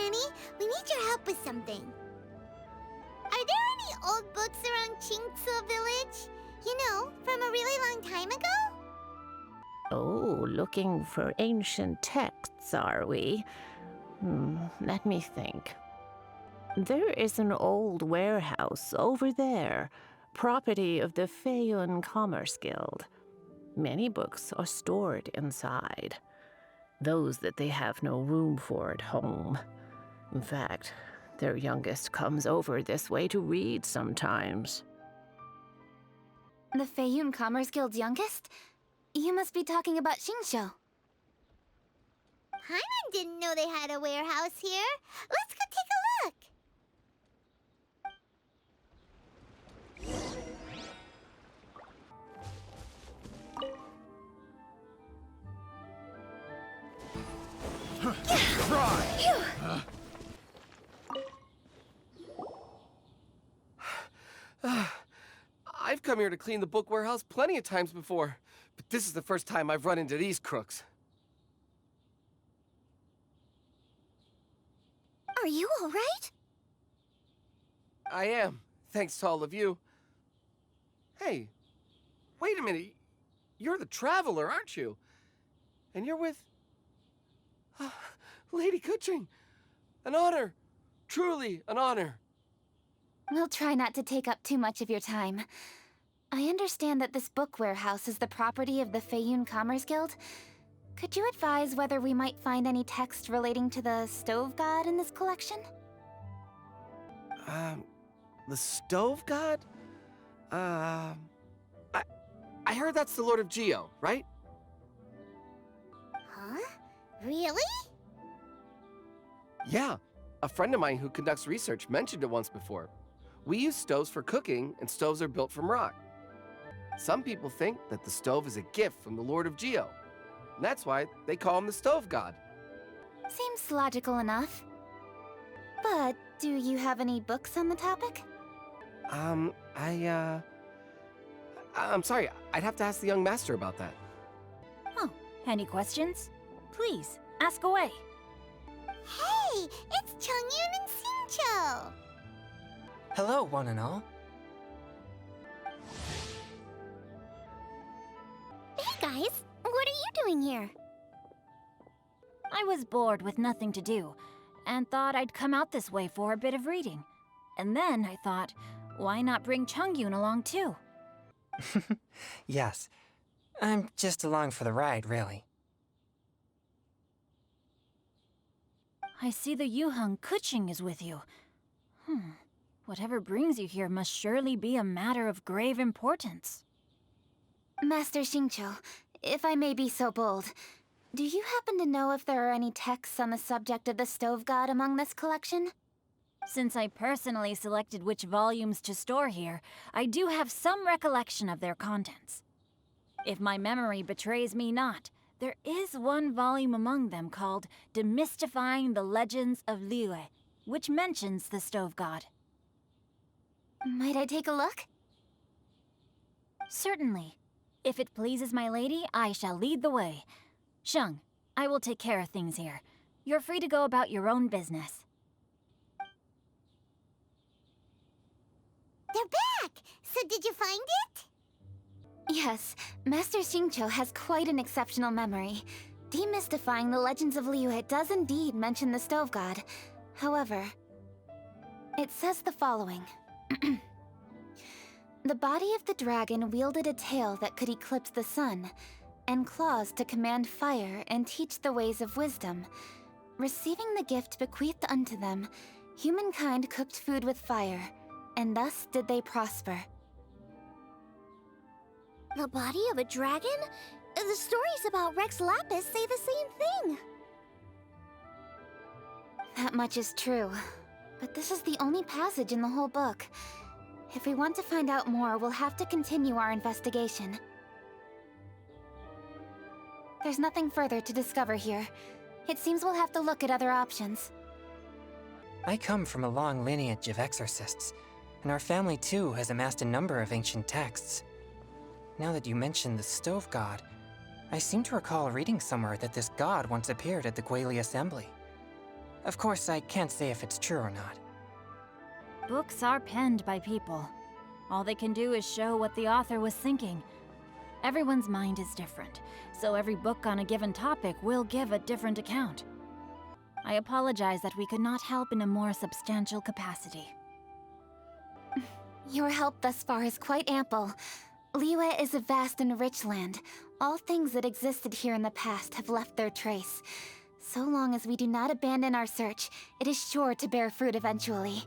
Annie. We need your help with something. Are there any old books around Qingce village? You know, from a really long time ago? Oh, looking for ancient texts, are we? Let me think. There is an old warehouse over there, property of the Feiyun Commerce Guild. Many books are stored inside, those that they have no room for at home. In fact, their youngest comes over this way to read sometimes. The Feiyun Commerce Guild's youngest? You must be talking about Xingqiu. Paimon didn't know they had a warehouse here. Let's go take a look. I've come here to clean the book warehouse plenty of times before, but this is the first time I've run into these crooks. Are you all right? I am, thanks to all of you. Hey, wait a minute. You're the traveler, aren't you? And you're with... Lady Keqing. An honor. Truly an honor. We'll try not to take up too much of your time. I understand that this book warehouse is the property of the Feiyun Commerce Guild. Could you advise whether we might find any text relating to the stove god in this collection? The stove god? I heard that's the Lord of Geo, right? Huh? Really? Yeah, a friend of mine who conducts research mentioned it once before. We use stoves for cooking, and stoves are built from rock. Some people think that the stove is a gift from the Lord of Geo. And that's why they call him the stove god. Seems logical enough. But do you have any books on the topic? I'm sorry, I'd have to ask the young master about that. Oh, any questions? Please, ask away. Hey, it's Chongyun and Xingqiu. Hello, one and all. Hey guys, what are you doing here? I was bored with nothing to do, and thought I'd come out this way for a bit of reading. And then I thought, why not bring Chongyun along too? Yes, I'm just along for the ride, really. I see the Yuheng Keqing is with you. Whatever brings you here must surely be a matter of grave importance. Master Xingqiu, if I may be so bold, do you happen to know if there are any texts on the subject of the stove god among this collection? Since I personally selected which volumes to store here, I do have some recollection of their contents. If my memory betrays me not, there is one volume among them called Demystifying the Legends of Liyue, which mentions the stove god. Might I take a look? Certainly. If it pleases my lady, I shall lead the way. Sheng, I will take care of things here. You're free to go about your own business. They're back! So did you find it? Yes, Master Xingqiu has quite an exceptional memory. Demystifying the Legends of Liyue does indeed mention the stove god. However, it says the following. The body of the dragon wielded a tail that could eclipse the sun, and claws to command fire and teach the ways of wisdom. Receiving the gift bequeathed unto them, humankind cooked food with fire, and thus did they prosper. The body of a dragon? The stories about Rex Lapis say the same thing. That much is true, but this is the only passage in the whole book. If we want to find out more, we'll have to continue our investigation. There's nothing further to discover here. It seems we'll have to look at other options. I come from a long lineage of exorcists, and our family too has amassed a number of ancient texts. Now that you mention the stove god, I seem to recall reading somewhere that this god once appeared at the Guili Assembly. Of course, I can't say if it's true or not. Books are penned by people. All they can do is show what the author was thinking. Everyone's mind is different, so every book on a given topic will give a different account. I apologize that we could not help in a more substantial capacity. Your help thus far is quite ample. Liyue is a vast and rich land. All things that existed here in the past have left their trace. So long as we do not abandon our search, it is sure to bear fruit eventually.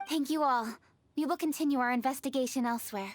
Thank you all. We will continue our investigation elsewhere.